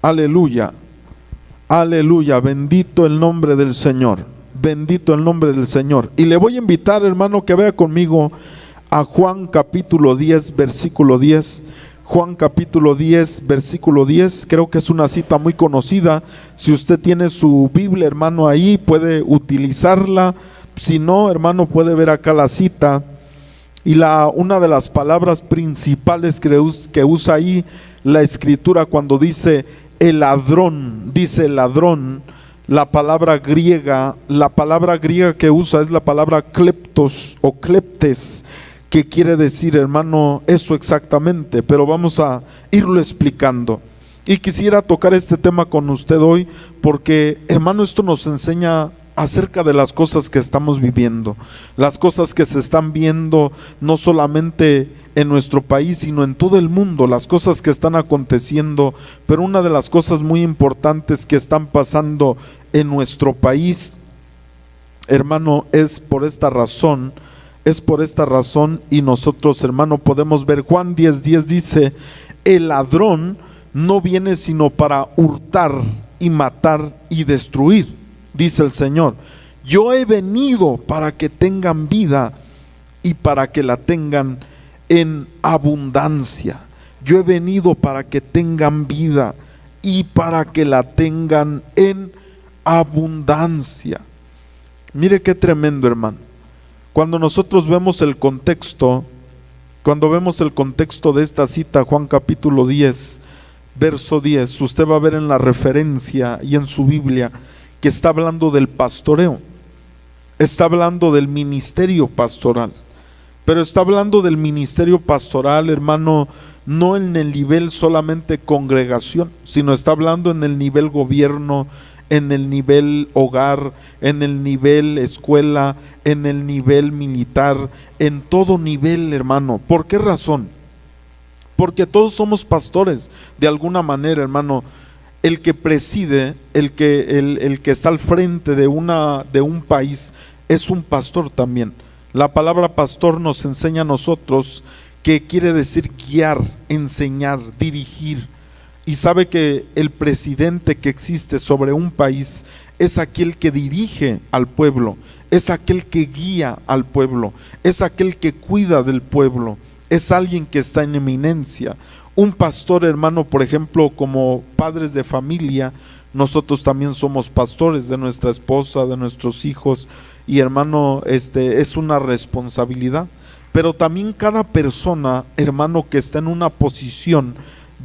Aleluya, aleluya, bendito el nombre del Señor, bendito el nombre del Señor. Y le voy a invitar, hermano, que vea conmigo a Juan capítulo 10, versículo 10. Juan capítulo 10, versículo 10, creo que es una cita muy conocida. Si usted tiene su Biblia, hermano, ahí puede utilizarla. Si no, hermano, puede ver acá la cita. Y una de las palabras principales que usa ahí la escritura cuando dice el ladrón, la palabra griega que usa es la palabra kleptos o kleptes, que quiere decir, hermano, eso exactamente, pero vamos a irlo explicando. Y quisiera tocar este tema con usted hoy porque, hermano, esto nos enseña acerca de las cosas que estamos viviendo, las cosas que se están viendo no solamente en nuestro país, sino en todo el mundo, las cosas que están aconteciendo. Pero una de las cosas muy importantes que están pasando en nuestro país, hermano, es por esta razón, y nosotros, hermano, podemos ver Juan 10:10 dice: el ladrón no viene sino para hurtar y matar y destruir, dice el Señor. Yo he venido para que tengan vida y para que la tengan en abundancia. Yo he venido para que tengan vida y para que la tengan en abundancia. Mire qué tremendo, hermano. Cuando nosotros vemos el contexto, de esta cita, Juan capítulo 10, verso 10, usted va a ver en la referencia y en su Biblia que está hablando del pastoreo, está hablando del ministerio pastoral. Pero está hablando del ministerio pastoral, hermano, no en el nivel solamente congregación, sino está hablando en el nivel gobierno, en el nivel hogar, en el nivel escuela, en el nivel militar, en todo nivel, hermano. ¿Por qué razón? Porque todos somos pastores, de alguna manera, hermano. El que preside, el que está al frente de un país es un pastor también. La palabra pastor nos enseña a nosotros que quiere decir guiar, enseñar, dirigir. Y sabe que el presidente que existe sobre un país es aquel que dirige al pueblo, es aquel que guía al pueblo, es aquel que cuida del pueblo, es alguien que está en eminencia. Un pastor, hermano, por ejemplo, como padres de familia, nosotros también somos pastores de nuestra esposa, de nuestros hijos, y hermano, es una responsabilidad. Pero también cada persona, hermano, que está en una posición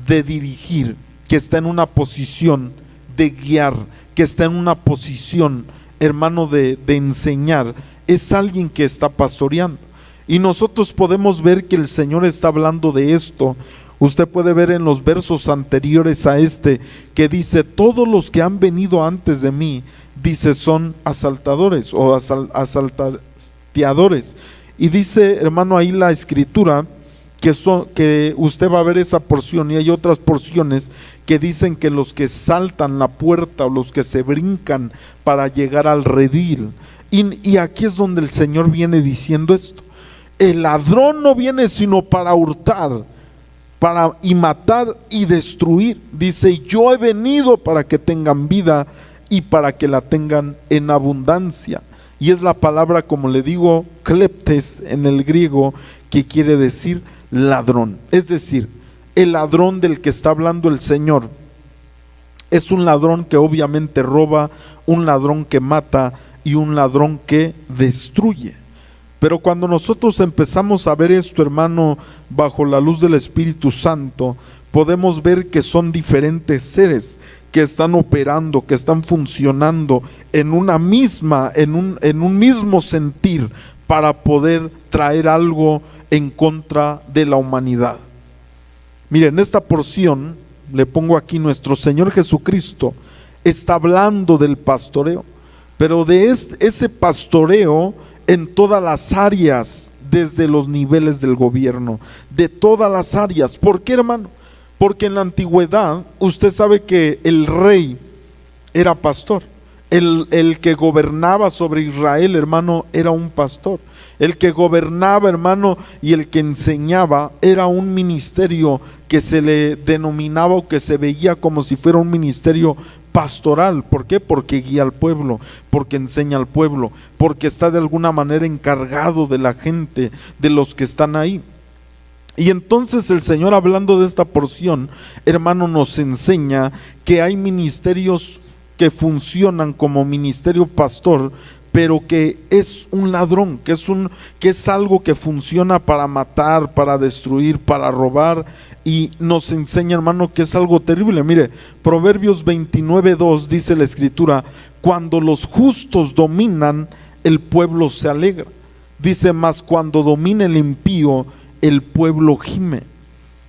de dirigir, que está en una posición de guiar, que está en una posición, hermano, de enseñar, es alguien que está pastoreando. Y nosotros podemos ver que el Señor está hablando de esto. Usted puede ver en los versos anteriores a que dice: todos los que han venido antes de mí, dice, son asaltadores o asalteadores. Y dice, hermano, ahí la escritura que usted va a ver esa porción, y hay otras porciones que dicen que los que saltan la puerta o los que se brincan para llegar al redil. Y aquí es donde el Señor viene diciendo esto: el ladrón no viene sino para hurtar, y matar y destruir. Dice: yo he venido para que tengan vida y para que la tengan en abundancia. Y es la palabra, como le digo, kleptes en el griego, que quiere decir ladrón. Es decir, el ladrón del que está hablando el Señor es un ladrón que obviamente roba, un ladrón que mata y un ladrón que destruye. Pero cuando nosotros empezamos a ver esto, hermano, bajo la luz del Espíritu Santo, podemos ver que son diferentes seres que están operando, que están funcionando en un mismo sentir para poder traer algo en contra de la humanidad. Miren, en esta porción le pongo aquí: nuestro Señor Jesucristo está hablando del pastoreo, pero de ese pastoreo en todas las áreas, desde los niveles del gobierno, de todas las áreas. ¿Por qué, hermano? Porque en la antigüedad usted sabe que el rey era pastor, El que gobernaba sobre Israel, hermano, era un pastor. El que gobernaba, hermano, y el que enseñaba era un ministerio que se le denominaba o que se veía como si fuera un ministerio pastoral. ¿Por qué? Porque guía al pueblo, porque enseña al pueblo, porque está de alguna manera encargado de la gente, de los que están ahí. Y entonces el Señor, hablando de esta porción, hermano, nos enseña que hay ministerios que funcionan como ministerio pastor, pero que es un ladrón, que es algo que funciona para matar, para destruir, para robar, y nos enseña, hermano, que es algo terrible. Mire, Proverbios 29:2 dice la Escritura: cuando los justos dominan, el pueblo se alegra. Dice: mas cuando domina el impío, el pueblo gime.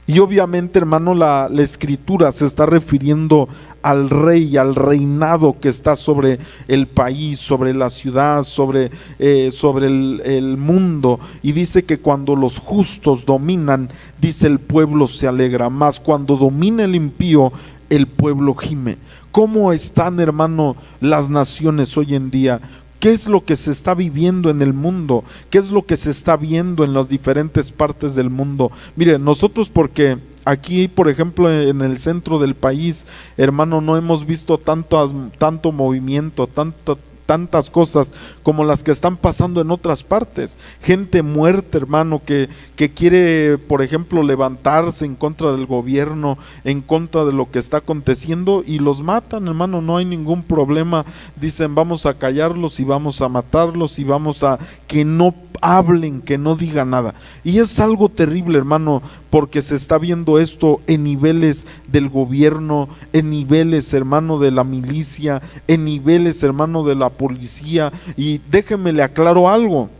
Y obviamente, hermano, la Escritura se está refiriendo al rey, al reinado que está sobre el país, sobre la ciudad, sobre el mundo. Y dice que cuando los justos dominan, dice, el pueblo se alegra, mas cuando domina el impío, el pueblo gime. ¿Cómo están, hermano, las naciones hoy en día? ¿Qué es lo que se está viviendo en el mundo? ¿Qué es lo que se está viendo en las diferentes partes del mundo? Mire, nosotros, porque aquí, por ejemplo, en el centro del país, hermano, no hemos visto tanto movimiento, tantas cosas como las que están pasando en otras partes. Gente muerta, hermano, que quiere, por ejemplo, levantarse en contra del gobierno, en contra de lo que está aconteciendo, y los matan, hermano. No hay ningún problema. Dicen: vamos a callarlos y vamos a matarlos y vamos a que no hablen, que no digan nada. Y es algo terrible, hermano, porque se está viendo esto en niveles del gobierno, en niveles, hermano, de la milicia, en niveles, hermano, de la policía. Y déjeme le aclaro algo,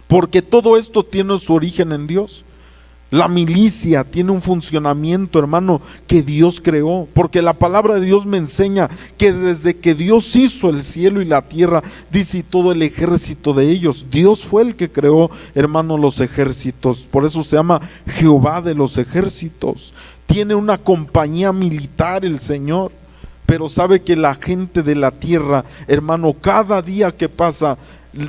porque todo esto tiene su origen en Dios. La milicia tiene un funcionamiento, hermano, que Dios creó, porque la palabra de Dios me enseña que desde que Dios hizo el cielo y la tierra, dice, y todo el ejército de ellos, Dios fue el que creó, hermano, los ejércitos. Por eso se llama Jehová de los ejércitos. Tiene una compañía militar el Señor, pero sabe que la gente de la tierra, hermano, cada día que pasa,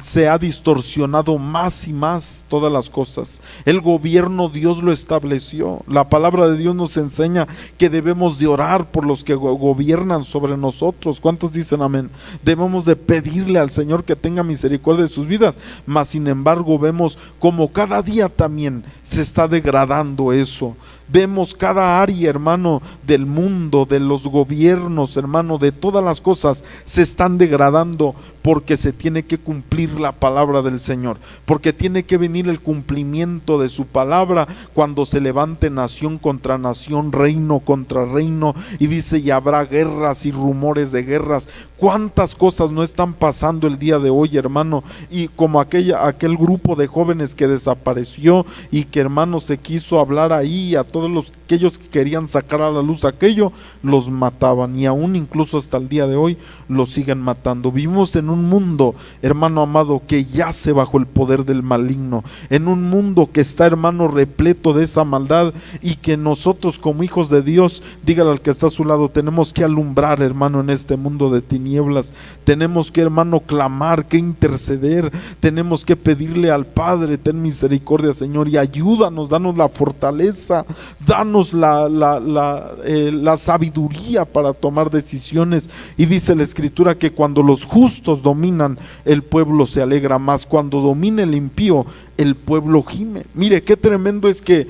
se ha distorsionado más y más todas las cosas. El gobierno Dios lo estableció. La palabra de Dios nos enseña que debemos de orar por los que gobiernan sobre nosotros. ¿Cuántos dicen amén? Debemos de pedirle al Señor que tenga misericordia de sus vidas. Mas sin embargo vemos como cada día también se está degradando eso. Vemos cada área, hermano, del mundo, de los gobiernos, hermano, de todas las cosas se están degradando, porque se tiene que cumplir la palabra del Señor, porque tiene que venir el cumplimiento de su palabra cuando se levante nación contra nación, reino contra reino, y dice: y habrá guerras y rumores de guerras. ¿Cuántas cosas no están pasando el día de hoy, hermano? Y como aquel grupo de jóvenes que desapareció y que, hermano, se quiso hablar ahí, a todos aquellos que querían sacar a la luz aquello, los mataban, y aún incluso hasta el día de hoy los siguen matando. Vivimos en un mundo, hermano amado, que yace bajo el poder del maligno, en un mundo que está, hermano, repleto de esa maldad, y que nosotros como hijos de Dios, dígale al que está a su lado, tenemos que alumbrar, hermano, en este mundo de tinieblas. Tenemos que, hermano, clamar, que interceder, tenemos que pedirle al Padre: ten misericordia, Señor, y ayúdanos, danos la fortaleza, danos la sabiduría para tomar decisiones. Y dice la Escritura que cuando los justos dominan, el pueblo se alegra, mas cuando domina el impío, el pueblo gime. Mire qué tremendo es que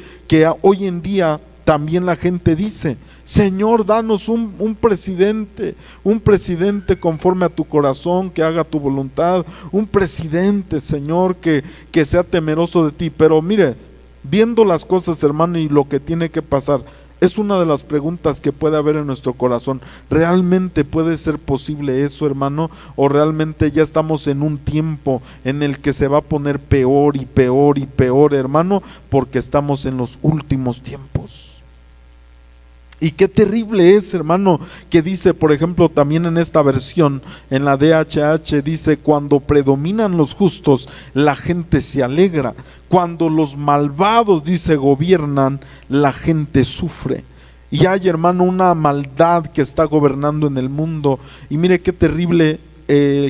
hoy en día también la gente dice: Señor, danos un presidente conforme a tu corazón, que haga tu voluntad, un presidente, Señor, que sea temeroso de ti. Pero mire, viendo las cosas, hermano, y lo que tiene que pasar, es una de las preguntas que puede haber en nuestro corazón. ¿Realmente puede ser posible eso, hermano? ¿O realmente ya estamos en un tiempo en el que se va a poner peor y peor y peor, hermano? Porque estamos en los últimos tiempos. Y qué terrible es, hermano, que dice, por ejemplo, también en esta versión, en la DHH, dice: cuando predominan los justos, la gente se alegra. Cuando los malvados, dice, gobiernan, la gente sufre. Y hay, hermano, una maldad que está gobernando en el mundo. Y mire qué terrible.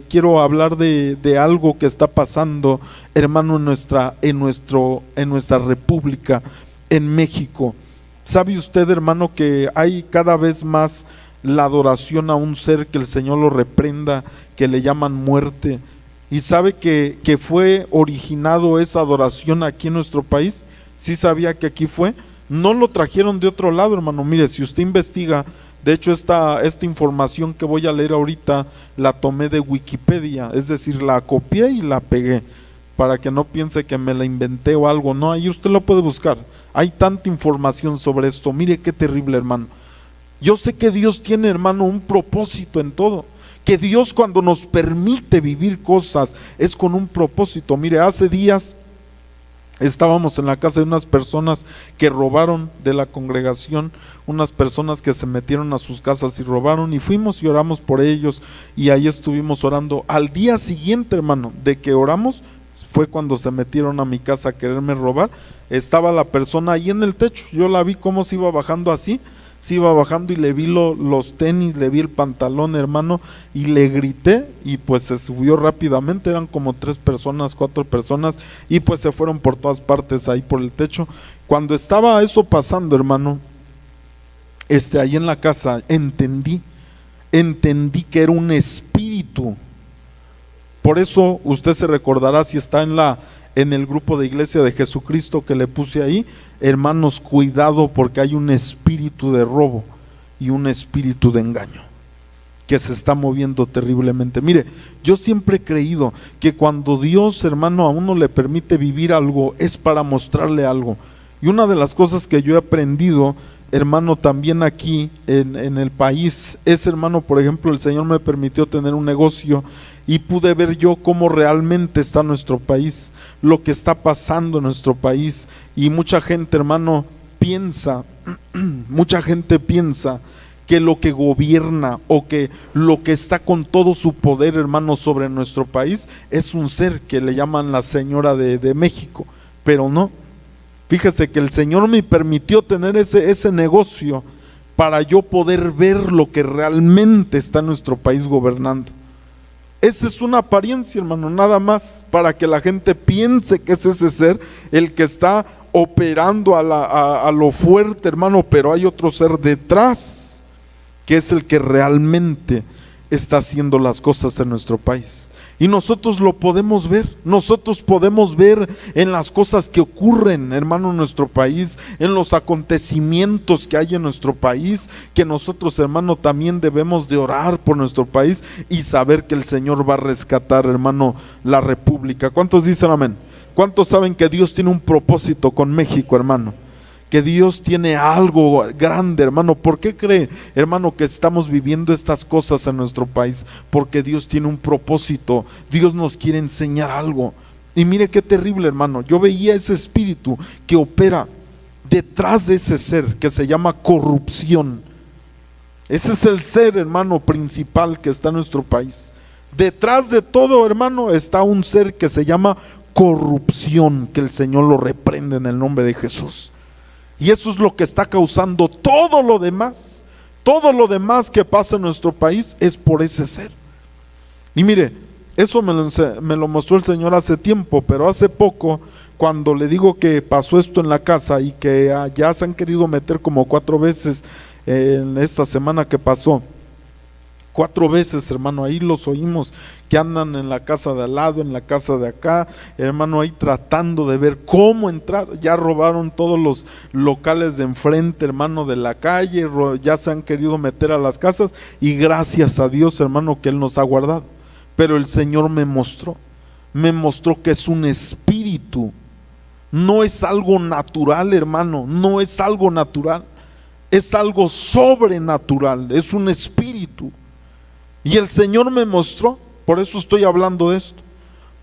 Quiero hablar de algo que está pasando, hermano, en nuestra república, en México. ¿Sabe usted, hermano, que hay cada vez más la adoración a un ser que el Señor lo reprenda, que le llaman muerte? ¿Y sabe que fue originado esa adoración aquí en nuestro país? ¿Sí sabía que aquí fue? No lo trajeron de otro lado, hermano. Mire, si usted investiga, de hecho esta información que voy a leer ahorita la tomé de Wikipedia, es decir, la copié y la pegué, para que no piense que me la inventé o algo. No, ahí usted lo puede buscar. Hay tanta información sobre esto. Mire qué terrible, hermano. Yo sé que Dios tiene, hermano, un propósito en todo. Que Dios, cuando nos permite vivir cosas, es con un propósito. Mire, hace días estábamos en la casa de unas personas que robaron de la congregación, unas personas que se metieron a sus casas y robaron, y fuimos y oramos por ellos, y ahí estuvimos orando. Al día siguiente, hermano, de que oramos, fue cuando se metieron a mi casa a quererme robar. Estaba la persona ahí en el techo, yo la vi cómo se iba bajando así, se iba bajando, y le vi los tenis, le vi el pantalón, hermano, y le grité, y pues se subió rápidamente. Eran como 3 personas, 4 personas, y pues se fueron por todas partes ahí por el techo. Cuando estaba eso pasando, hermano, ahí en la casa, entendí que era un espíritu. Por eso usted se recordará, si está en el grupo de Iglesia de Jesucristo que le puse ahí, hermanos, cuidado, porque hay un espíritu de robo y un espíritu de engaño que se está moviendo terriblemente. Mire, yo siempre he creído que cuando Dios, hermano, a uno le permite vivir algo, es para mostrarle algo. Y una de las cosas que yo he aprendido, hermano, también aquí en el país, es, hermano, por ejemplo, el Señor me permitió tener un negocio, y pude ver yo cómo realmente está nuestro país, lo que está pasando en nuestro país. Y mucha gente, hermano, piensa que lo que gobierna, o que lo que está con todo su poder, hermano, sobre nuestro país, es un ser que le llaman la señora de México. Pero no. Fíjese que el Señor me permitió tener ese negocio para yo poder ver lo que realmente está en nuestro país gobernando. Esa es una apariencia, hermano, nada más, para que la gente piense que es ese ser el que está operando a lo fuerte, hermano, pero hay otro ser detrás, que es el que realmente está haciendo las cosas en nuestro país. Y nosotros lo podemos ver, en las cosas que ocurren, hermano, en nuestro país, en los acontecimientos que hay en nuestro país, que nosotros, hermano, también debemos de orar por nuestro país y saber que el Señor va a rescatar, hermano, la república. ¿Cuántos dicen amén? ¿Cuántos saben que Dios tiene un propósito con México, hermano? Que Dios tiene algo grande, hermano. ¿Por qué cree, hermano, que estamos viviendo estas cosas en nuestro país? Porque Dios tiene un propósito. Dios nos quiere enseñar algo. Y mire qué terrible, hermano. Yo veía ese espíritu que opera detrás de ese ser que se llama corrupción. Ese es el ser, hermano, principal que está en nuestro país. Detrás de todo, hermano, está un ser que se llama corrupción, que el Señor lo reprende en el nombre de Jesús. Y eso es lo que está causando todo lo demás que pasa en nuestro país, es por ese ser. Y mire, eso me lo mostró el Señor hace tiempo, pero hace poco, cuando le digo que pasó esto en la casa y que ya se han querido meter como 4 veces en esta semana que pasó, 4 veces, hermano, ahí los oímos que andan en la casa de al lado, en la casa de acá, hermano, ahí tratando de ver cómo entrar. Ya robaron todos los locales de enfrente, hermano, de la calle, ya se han querido meter a las casas, y gracias a Dios, hermano, que Él nos ha guardado. Pero el Señor me mostró que es un espíritu, no es algo natural, hermano, no es algo natural, es algo sobrenatural, es un espíritu. Y el Señor me mostró, por eso estoy hablando de esto,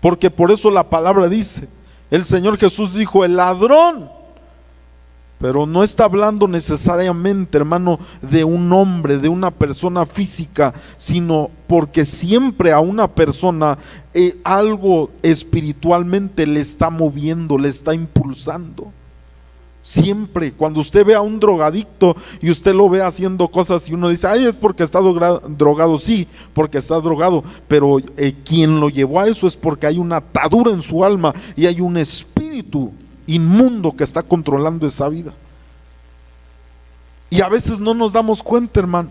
porque por eso la palabra dice, el Señor Jesús dijo, el ladrón, pero no está hablando necesariamente, hermano, de un hombre, de una persona física, sino porque siempre a una persona algo espiritualmente le está moviendo, le está impulsando. Siempre, cuando usted ve a un drogadicto y usted lo ve haciendo cosas y uno dice, ay, es porque está drogado, sí, porque está drogado, pero quien lo llevó a eso es porque hay una atadura en su alma y hay un espíritu inmundo que está controlando esa vida. Y a veces no nos damos cuenta, hermano,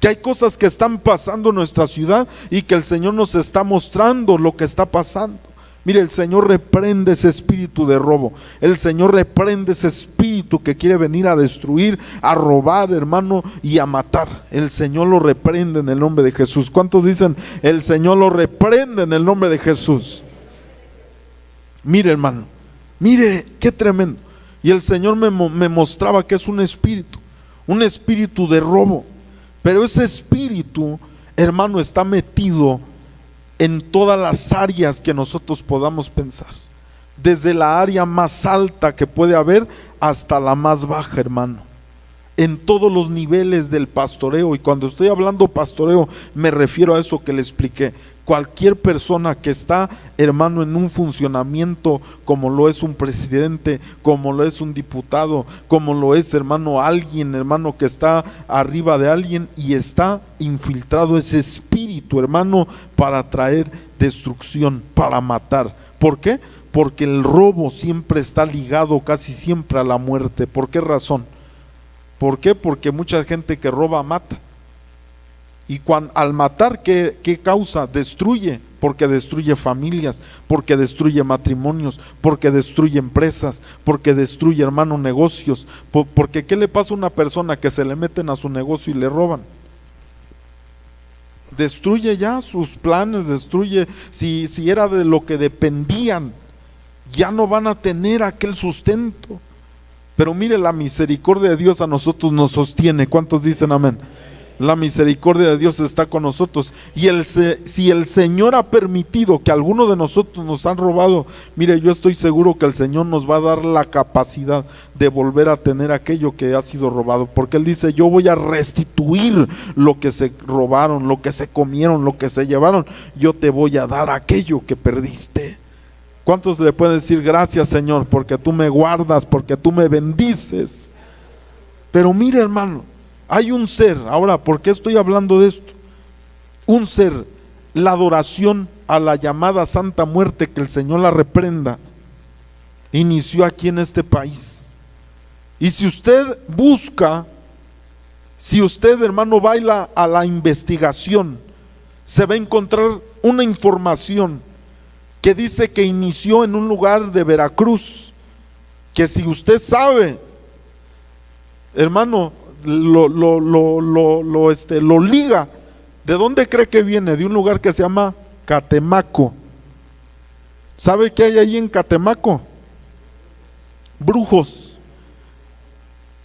que hay cosas que están pasando en nuestra ciudad y que el Señor nos está mostrando lo que está pasando. Mire, el Señor reprende ese espíritu de robo. El Señor reprende ese espíritu que quiere venir a destruir, a robar, hermano, y a matar. El Señor lo reprende en el nombre de Jesús. ¿Cuántos dicen, el Señor lo reprende en el nombre de Jesús? Mire, hermano, mire qué tremendo. Y el Señor me mostraba que es un espíritu de robo. Pero ese espíritu, hermano, está metido en todas las áreas que nosotros podamos pensar, desde la área más alta que puede haber hasta la más baja, hermano, en todos los niveles del pastoreo. Y cuando estoy hablando pastoreo, me refiero a eso que le expliqué. Cualquier persona que está, hermano, en un funcionamiento, como lo es un presidente, como lo es un diputado, como lo es, hermano, alguien, hermano, que está arriba de alguien y está infiltrado ese espíritu, hermano, para traer destrucción, para matar. ¿Por qué? Porque el robo siempre está ligado casi siempre a la muerte. ¿Por qué razón? ¿Por qué? Porque mucha gente que roba mata. Y al matar, ¿qué causa? Destruye, porque destruye familias, porque destruye matrimonios, porque destruye empresas, porque destruye, hermano, negocios. Porque ¿qué le pasa a una persona que se le meten a su negocio y le roban? Destruye ya sus planes, destruye, si era de lo que dependían, ya no van a tener aquel sustento. Pero mire, la misericordia de Dios a nosotros nos sostiene. ¿Cuántos dicen amén? La misericordia de Dios está con nosotros. Y si el Señor ha permitido que alguno de nosotros nos han robado, mire, yo estoy seguro que el Señor nos va a dar la capacidad de volver a tener aquello que ha sido robado. Porque Él dice, yo voy a restituir lo que se robaron, lo que se comieron, lo que se llevaron. Yo te voy a dar aquello que perdiste. ¿Cuántos le pueden decir gracias, Señor, porque tú me guardas, porque tú me bendices? Pero mire, hermano, hay un ser. Ahora, ¿por qué estoy hablando de esto? Un ser, la adoración a la llamada Santa Muerte, que el Señor la reprenda, inició aquí en este país. Y si usted busca, si usted, hermano, va a la investigación, se va a encontrar una información que dice que inició en un lugar de Veracruz, que si usted sabe, hermano, lo liga. ¿De dónde cree que viene? De un lugar que se llama Catemaco. ¿Sabe qué hay ahí en Catemaco? Brujos.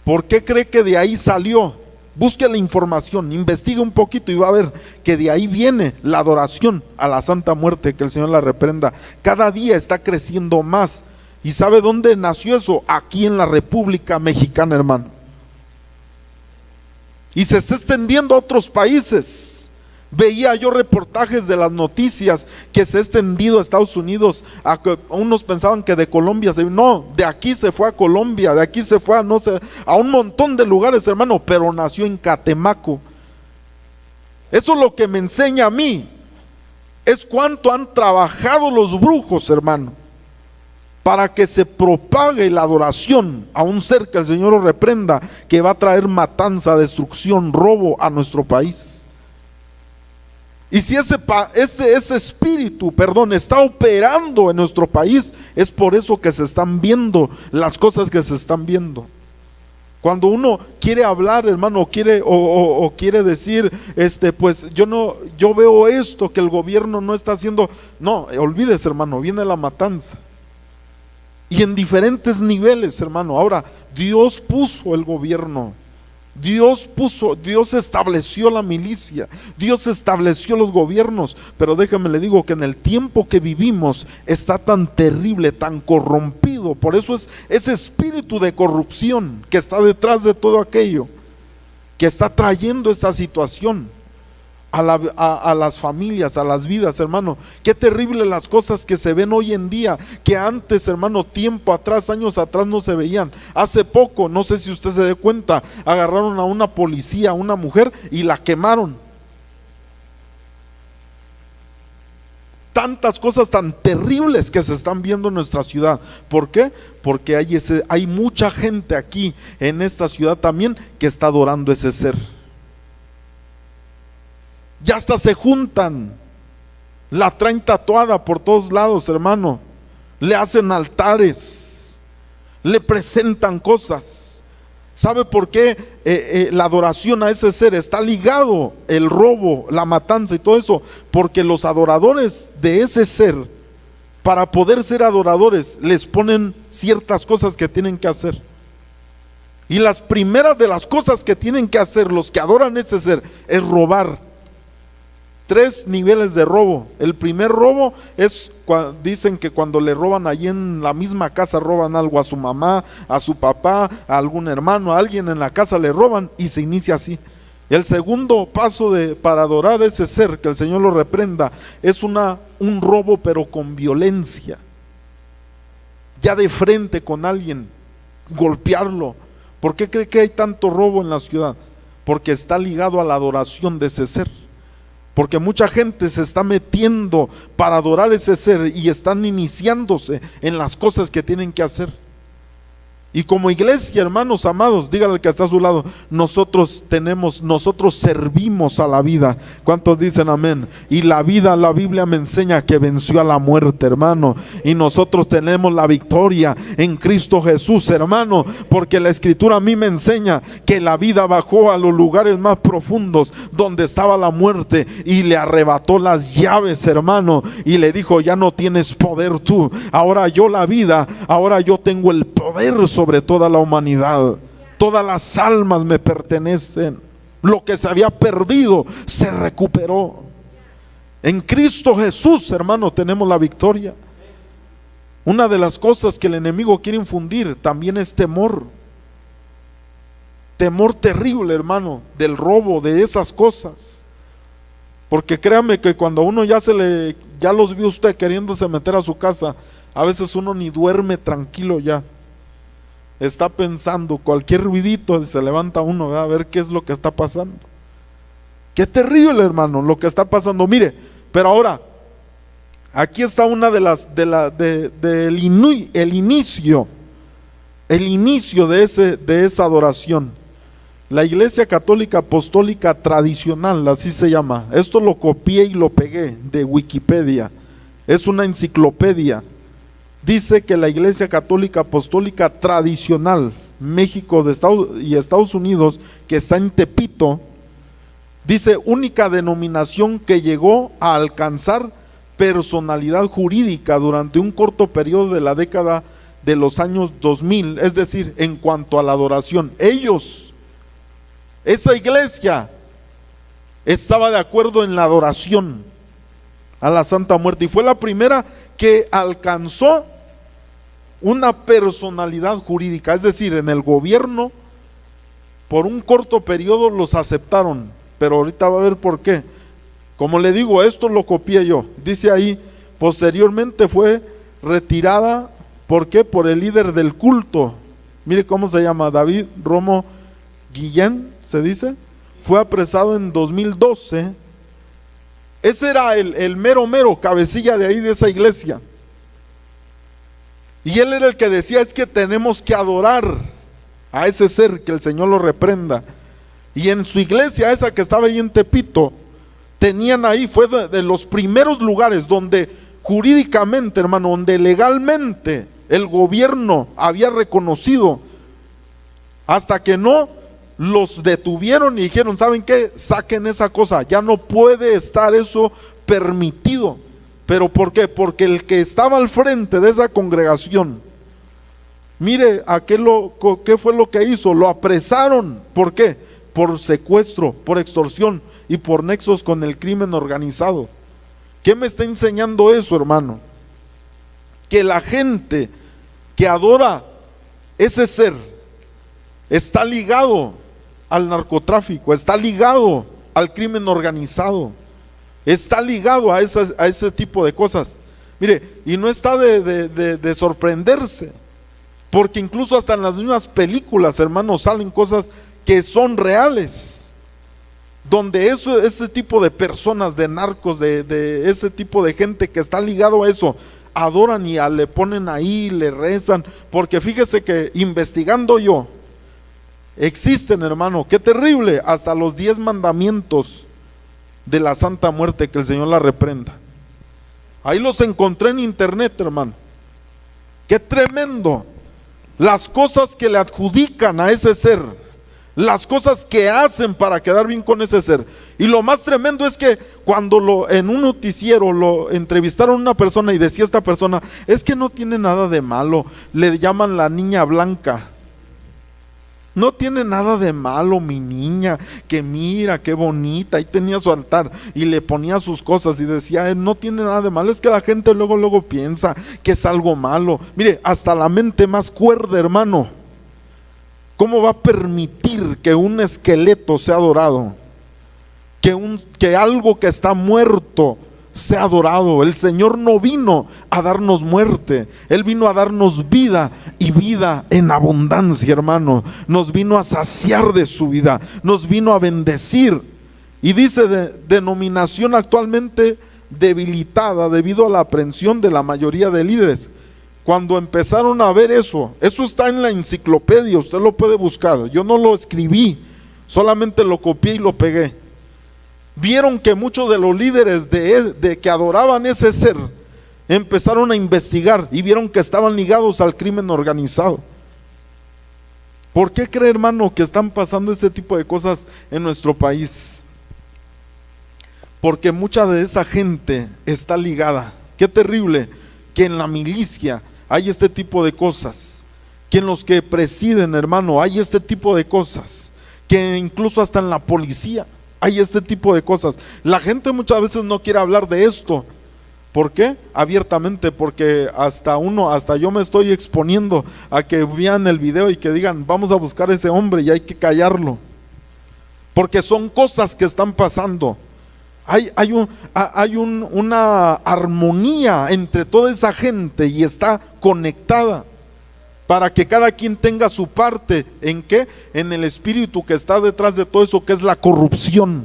¿Por qué cree que de ahí salió? Busque la información, investigue un poquito y va a ver que de ahí viene la adoración a la Santa Muerte, que el Señor la reprenda. Cada día está creciendo más. ¿Y sabe dónde nació eso? Aquí en la República Mexicana, hermano. Y se está extendiendo a otros países. Veía yo reportajes de las noticias que se ha extendido a Estados Unidos. Unos pensaban que de Colombia, no, de aquí se fue a Colombia, de aquí se fue a no sé, a un montón de lugares, hermano, pero nació en Catemaco. Eso es lo que me enseña a mí, es cuánto han trabajado los brujos, hermano, para que se propague la adoración a un ser que el Señor lo reprenda, que va a traer matanza, destrucción, robo a nuestro país. Y si ese espíritu, está operando en nuestro país, es por eso que se están viendo las cosas que se están viendo. Cuando uno quiere hablar, hermano, quiere decir, pues yo veo esto que el gobierno no está haciendo. No, olvídese, hermano, viene la matanza. Y en diferentes niveles, hermano. Ahora, Dios puso el gobierno, Dios estableció la milicia, Dios estableció los gobiernos, pero déjame le digo que en el tiempo que vivimos está tan terrible, tan corrompido. Por eso es ese espíritu de corrupción que está detrás de todo aquello, que está trayendo esta situación. a las familias, a las vidas, hermano. Qué terrible las cosas que se ven hoy en día, que antes, hermano, tiempo atrás, años atrás no se veían. Hace poco, no sé si usted se dé cuenta, agarraron a una policía, a una mujer, y la quemaron. Tantas cosas tan terribles que se están viendo en nuestra ciudad. ¿Por qué? Porque hay mucha gente aquí en esta ciudad también que está adorando ese ser. Ya hasta se juntan, la traen tatuada por todos lados, hermano. Le hacen altares, le presentan cosas. ¿Sabe por qué la adoración a ese ser está ligado el robo, la matanza y todo eso? Porque los adoradores de ese ser, para poder ser adoradores, les ponen ciertas cosas que tienen que hacer. Y las primeras de las cosas que tienen que hacer los que adoran ese ser es robar. 3 niveles de robo. El primer robo es, dicen que cuando le roban allí en la misma casa, roban algo a su mamá, a su papá, a algún hermano, a alguien en la casa le roban, y se inicia así. El segundo paso para adorar a ese ser, que el Señor lo reprenda, es un robo pero con violencia. Ya de frente con alguien, golpearlo. ¿Por qué cree que hay tanto robo en la ciudad? Porque está ligado a la adoración de ese ser. Porque mucha gente se está metiendo para adorar ese ser y están iniciándose en las cosas que tienen que hacer. Y como iglesia, hermanos amados, dígale al que está a su lado, nosotros servimos a la vida. ¿Cuántos dicen amén? Y la vida, la Biblia me enseña que venció a la muerte, hermano. Y nosotros tenemos la victoria en Cristo Jesús, hermano. Porque la Escritura a mí me enseña que la vida bajó a los lugares más profundos donde estaba la muerte y le arrebató las llaves, hermano. Y le dijo, ya no tienes poder tú. Ahora yo la vida, ahora yo tengo el poder sobre toda la humanidad. Todas las almas me pertenecen. Lo que se había perdido se recuperó. En Cristo Jesús, hermano, tenemos la victoria. Una de las cosas que el enemigo quiere infundir también es temor. Temor terrible, hermano, del robo, de esas cosas. Porque créame que cuando uno ya los vio usted queriéndose meter a su casa, a veces uno ni duerme tranquilo ya. Está pensando cualquier ruidito, se levanta uno, ¿verdad? A ver qué es lo que está pasando. Qué terrible, hermano, lo que está pasando. Mire, pero ahora aquí está una de las el inicio de esa adoración. La Iglesia Católica Apostólica Tradicional, así se llama. Esto lo copié y lo pegué de Wikipedia. Es una enciclopedia. Dice que la Iglesia Católica Apostólica Tradicional, México y Estados Unidos, que está en Tepito, dice, única denominación que llegó a alcanzar personalidad jurídica durante un corto periodo de la década de los años 2000, es decir, en cuanto a la adoración. Esa iglesia estaba de acuerdo en la adoración a la Santa Muerte y fue la primera que alcanzó una personalidad jurídica, es decir, en el gobierno por un corto periodo los aceptaron, pero ahorita va a ver por qué. Como le digo, esto lo copié yo. Dice ahí, posteriormente fue retirada, ¿por qué? Por el líder del culto. Mire cómo se llama, David Romo Guillén, se dice. Fue apresado en 2012. Ese era el mero cabecilla de ahí de esa iglesia. Y él era el que decía, es que tenemos que adorar a ese ser, que el Señor lo reprenda. Y en su iglesia, esa que estaba ahí en Tepito, tenían ahí, fue de los primeros lugares donde jurídicamente, hermano, donde legalmente el gobierno había reconocido, hasta que no los detuvieron y dijeron, ¿saben qué? Saquen esa cosa, ya no puede estar eso permitido. ¿Pero por qué? Porque el que estaba al frente de esa congregación, mire, ¿qué fue lo que hizo? Lo apresaron. ¿Por qué? Por secuestro, por extorsión y por nexos con el crimen organizado. ¿Qué me está enseñando eso, hermano? Que la gente que adora ese ser está ligado al narcotráfico, está ligado al crimen organizado, está ligado a ese tipo de cosas. Mire, y no está de sorprenderse, porque incluso hasta en las mismas películas, hermanos, salen cosas que son reales, donde ese tipo de personas, de narcos, de ese tipo de gente que está ligado a eso, adoran y le ponen ahí, le rezan, porque fíjese que investigando yo, existen, hermano, qué terrible, hasta los 10 mandamientos de la Santa Muerte, que el Señor la reprenda. Ahí los encontré en internet, hermano. Qué tremendo. Las cosas que le adjudican a ese ser, las cosas que hacen para quedar bien con ese ser. Y lo más tremendo es que cuando en un noticiero lo entrevistaron a una persona y decía esta persona, es que no tiene nada de malo, le llaman la niña blanca. No tiene nada de malo mi niña, que mira qué bonita, ahí tenía su altar y le ponía sus cosas y decía, no tiene nada de malo. Es que la gente luego piensa que es algo malo. Mire, hasta la mente más cuerda, hermano, ¿cómo va a permitir que un esqueleto sea adorado? Que algo que está muerto sea adorado. El Señor no vino a darnos muerte, Él vino a darnos vida, y vida en abundancia, hermano. Nos vino a saciar de su vida, nos vino a bendecir. Y dice denominación actualmente debilitada debido a la aprehensión de la mayoría de líderes. Cuando empezaron a ver eso está en la enciclopedia, usted lo puede buscar, yo no lo escribí, solamente lo copié y lo pegué. Vieron que muchos de los líderes de que adoraban ese ser empezaron a investigar y vieron que estaban ligados al crimen organizado. ¿Por qué cree, hermano, que están pasando ese tipo de cosas en nuestro país? Porque mucha de esa gente está ligada. Qué terrible que en la milicia hay este tipo de cosas, que en los que presiden, hermano, hay este tipo de cosas, que incluso hasta en la policía hay este tipo de cosas. La gente muchas veces no quiere hablar de esto. ¿Por qué? Abiertamente, porque hasta yo me estoy exponiendo a que vean el video y que digan, vamos a buscar a ese hombre, y hay que callarlo, porque son cosas que están pasando. Hay una armonía entre toda esa gente y está conectada para que cada quien tenga su parte. ¿En qué? En el espíritu que está detrás de todo eso, que es la corrupción.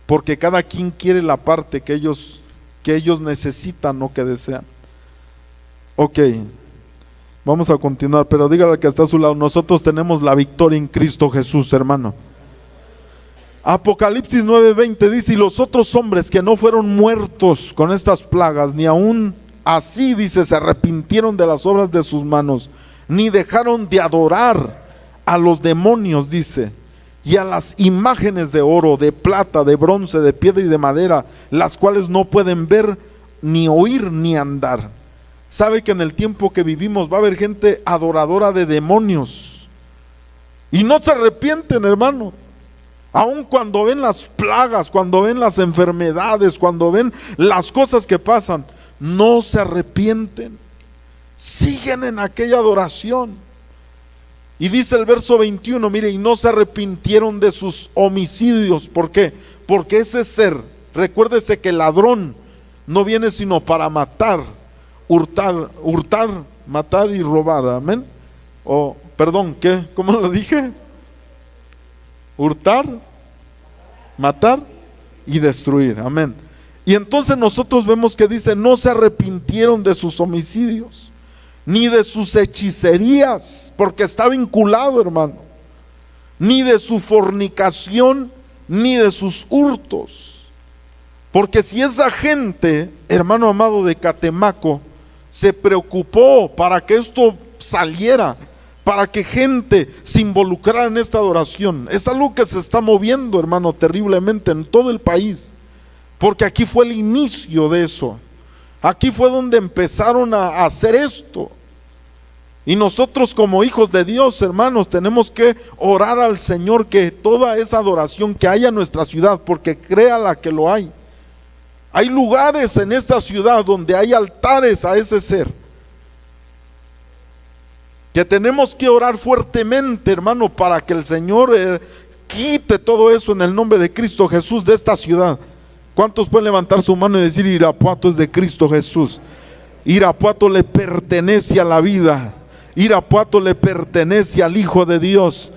Porque cada quien quiere la parte que ellos necesitan o que desean. Ok, vamos a continuar, pero dígale al que está a su lado, nosotros tenemos la victoria en Cristo Jesús, hermano. Apocalipsis 9:20 dice, y los otros hombres que no fueron muertos con estas plagas, ni aún así, dice, se arrepintieron de las obras de sus manos, ni dejaron de adorar a los demonios, dice, y a las imágenes de oro, de plata, de bronce, de piedra y de madera, las cuales no pueden ver, ni oír, ni andar. Sabe que en el tiempo que vivimos va a haber gente adoradora de demonios y no se arrepienten, hermano. Aun cuando ven las plagas, cuando ven las enfermedades, cuando ven las cosas que pasan, no se arrepienten, siguen en aquella adoración. Y dice el verso 21, mire, y no se arrepintieron de sus homicidios. ¿Por qué? Porque ese ser, recuérdese que el ladrón no viene sino para matar, hurtar, matar y robar. Amén. O, perdón, ¿qué? ¿Cómo lo dije? Hurtar, matar y destruir. Amén. Y entonces nosotros vemos que dice, no se arrepintieron de sus homicidios, ni de sus hechicerías, porque está vinculado, hermano, ni de su fornicación, ni de sus hurtos. Porque si esa gente, hermano amado, de Catemaco se preocupó para que esto saliera, para que gente se involucrara en esta adoración, es algo que se está moviendo, hermano, terriblemente en todo el país, porque aquí fue el inicio de eso. Aquí fue donde empezaron a hacer esto. Y nosotros como hijos de Dios, hermanos, tenemos que orar al Señor que toda esa adoración que haya en nuestra ciudad, porque créala que lo hay. Hay lugares en esta ciudad donde hay altares a ese ser, que tenemos que orar fuertemente, hermano, para que el Señor quite todo eso en el nombre de Cristo Jesús de esta ciudad. ¿Cuántos pueden levantar su mano y decir: Irapuato es de Cristo Jesús? Irapuato le pertenece a la vida. Irapuato le pertenece al Hijo de Dios.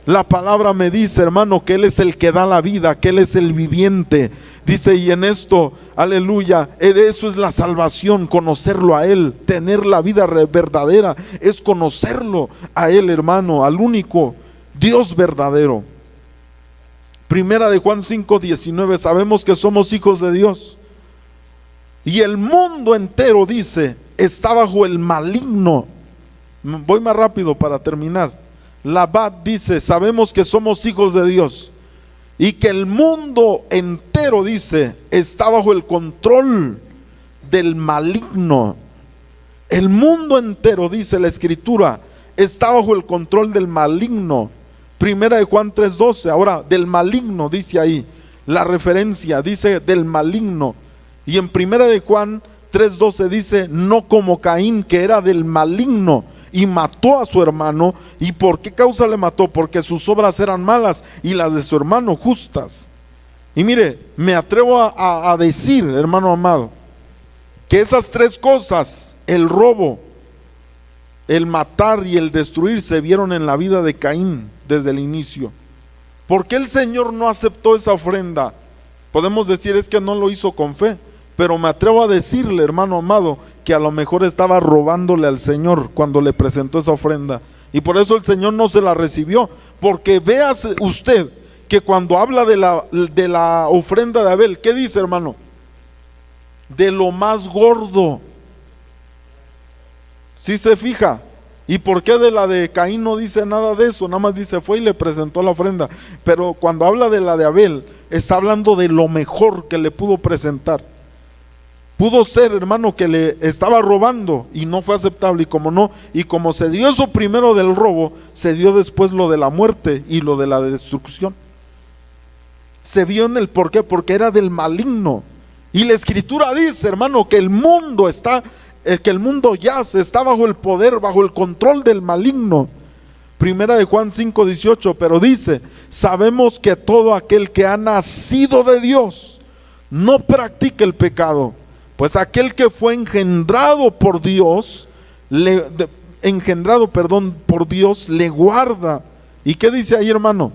La palabra me dice, hermano, que Él es el que da la vida, que Él es el viviente. Dice, y en esto, aleluya, eso es la salvación, conocerlo a Él. Tener la vida verdadera es conocerlo a Él, hermano, al único Dios verdadero. Primera de Juan 5:19, sabemos que somos hijos de Dios. Y el mundo entero, dice, está bajo el maligno. Voy más rápido para terminar. La Bad dice, sabemos que somos hijos de Dios y que el mundo entero, dice, está bajo el control del maligno. El mundo entero, dice la Escritura, está bajo el control del maligno. Primera de Juan 3:12, ahora del maligno, dice ahí, la referencia, dice del maligno. Y en Primera de Juan 3:12 dice, no como Caín, que era del maligno y mató a su hermano. ¿Y por qué causa le mató? Porque sus obras eran malas y las de su hermano justas. Y mire, me atrevo a decir, hermano amado, que esas tres cosas, el robo, el matar y el destruir, se vieron en la vida de Caín desde el inicio. ¿Por qué el Señor no aceptó esa ofrenda? Podemos decir, es que no lo hizo con fe, pero me atrevo a decirle, hermano amado, que a lo mejor estaba robándole al Señor cuando le presentó esa ofrenda, y por eso el Señor no se la recibió. Porque véase usted que cuando habla de la ofrenda de Abel, ¿qué dice, hermano? De lo más gordo. ¿Sí se fija? ¿Y por qué de la de Caín no dice nada de eso? Nada más dice, fue y le presentó la ofrenda. Pero cuando habla de la de Abel, está hablando de lo mejor que le pudo presentar. Pudo ser, hermano, que le estaba robando y no fue aceptable, y como no, y como se dio eso primero del robo, se dio después lo de la muerte y lo de la destrucción. Se vio en el por qué, porque era del maligno. Y la Escritura dice, hermano, que el mundo yace, está bajo el poder, bajo el control del maligno. Primera de Juan 5:18, pero dice, sabemos que todo aquel que ha nacido de Dios no practica el pecado, pues aquel que fue engendrado por Dios, por Dios, le guarda. ¿Y qué dice ahí, hermano?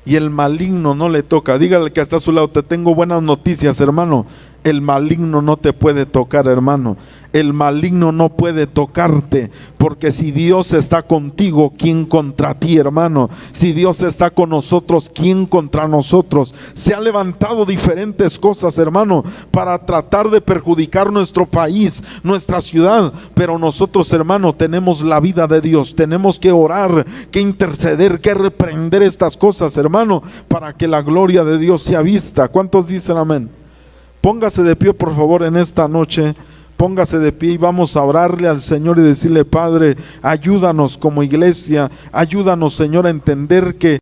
Y el maligno no le toca. Dígale que está a su lado, te tengo buenas noticias, hermano. El maligno no te puede tocar, hermano. El maligno no puede tocarte, porque si Dios está contigo, ¿quién contra ti, hermano? Si Dios está con nosotros, ¿quién contra nosotros? Se han levantado diferentes cosas, hermano, para tratar de perjudicar nuestro país, nuestra ciudad, pero nosotros, hermano, tenemos la vida de Dios. Tenemos que orar, que interceder, que reprender estas cosas, hermano, para que la gloria de Dios sea vista. ¿Cuántos dicen amén? Póngase de pie, por favor, en esta noche. Póngase de pie y vamos a orarle al Señor y decirle: Padre, ayúdanos como iglesia, ayúdanos, Señor, a entender que